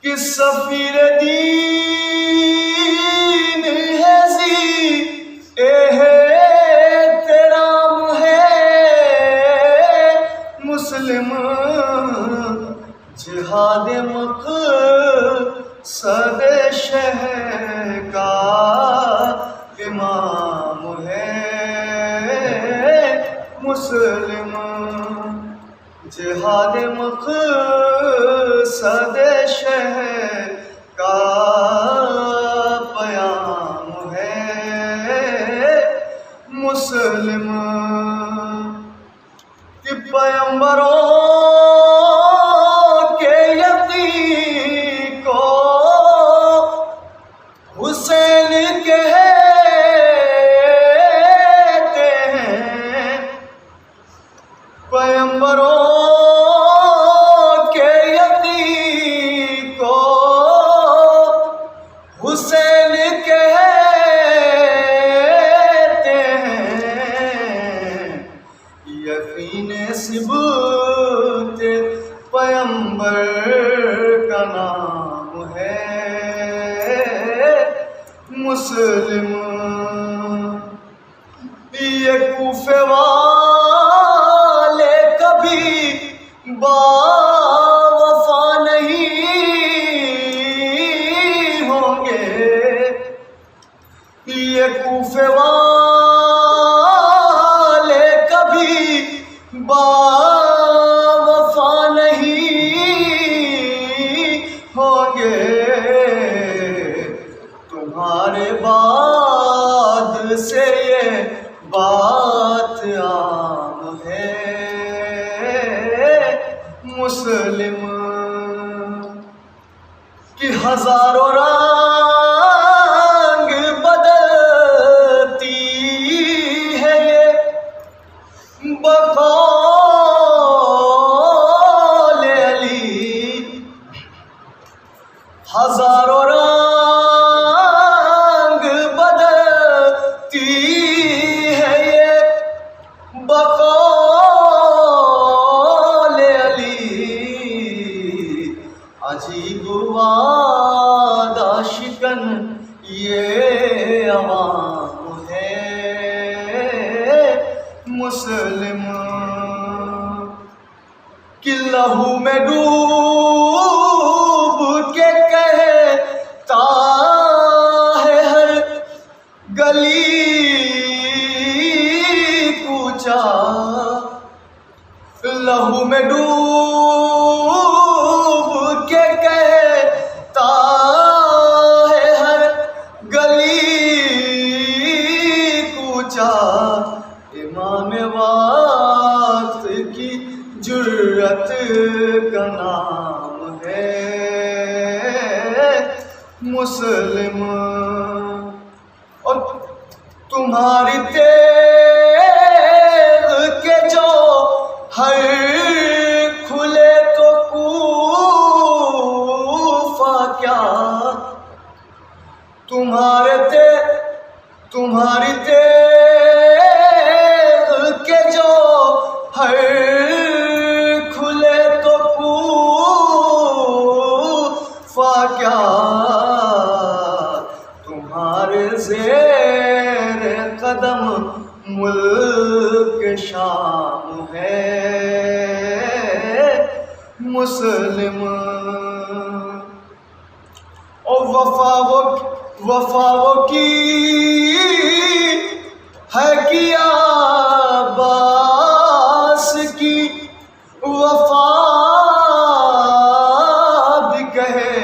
کہ سفیر دین ہے زی احترام ہے مسلم جہاد مقصد شہر کا امام ہے مسلم جہاد مقصد شہر کا پیام ہے مسلم کہ پیمبروں کے یقین کو حسین کہتے ہیں پیمبروں کے یقین کو حسین کہتے ہیں یقین ثبوت پیمبر کا نام ہے مسلم یہ کوفے والے کبھی باوفا نہیں ہوں گے یہ کوفے والے کبھی باوفا نہیں ہوں گے تمہارے بعد سے یہ بات عام ہے مسلم کہ ہزاروں رنگ بدلتی ہے یہ بقول علی ہزاروں رنگ بدلتی ہے یہ بقول علی عجیب وعدہ شکن یہ عوام ہے مسلم کہ لہو میں ڈوب کے کہتا ہے ہر گلی کوچا لہو میں ڈوب کے کہتا ہے ہر گلی کوچا امام وقت کی جرت کا نام ہے مسلم اور تمہاری تیغ کے جو ہر کھلے تو کوفہ کیا تمہاری تیغ کے جو ہر کھلے تو کوفہ کیا تمہارے زیر قدم ملک شام ہے مسلم اور وفا وہ کی ہے کیا عباس کی وفا بھی کہے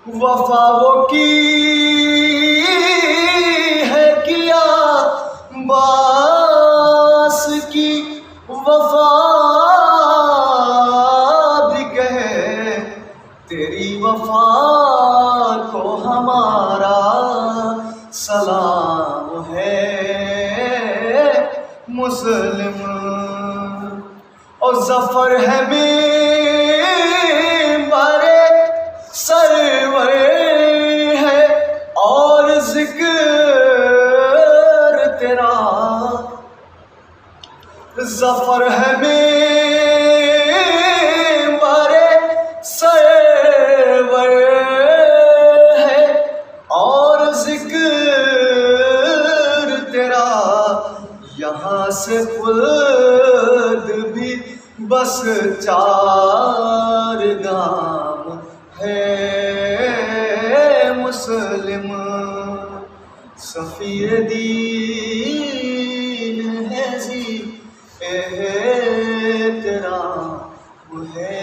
وفا وہ کی ہے کیا عباس کی وفا بھی کہے تیری وفا کو ہمارا سلام ہے مسلم اور ظفر ہے ممبر سرور ہے اور ذکر تیرا ظفر ہے ممبر سرور یہاں سے خلد بھی بس 4 گام ہے مسلم سفیر دین ہے احترام ہے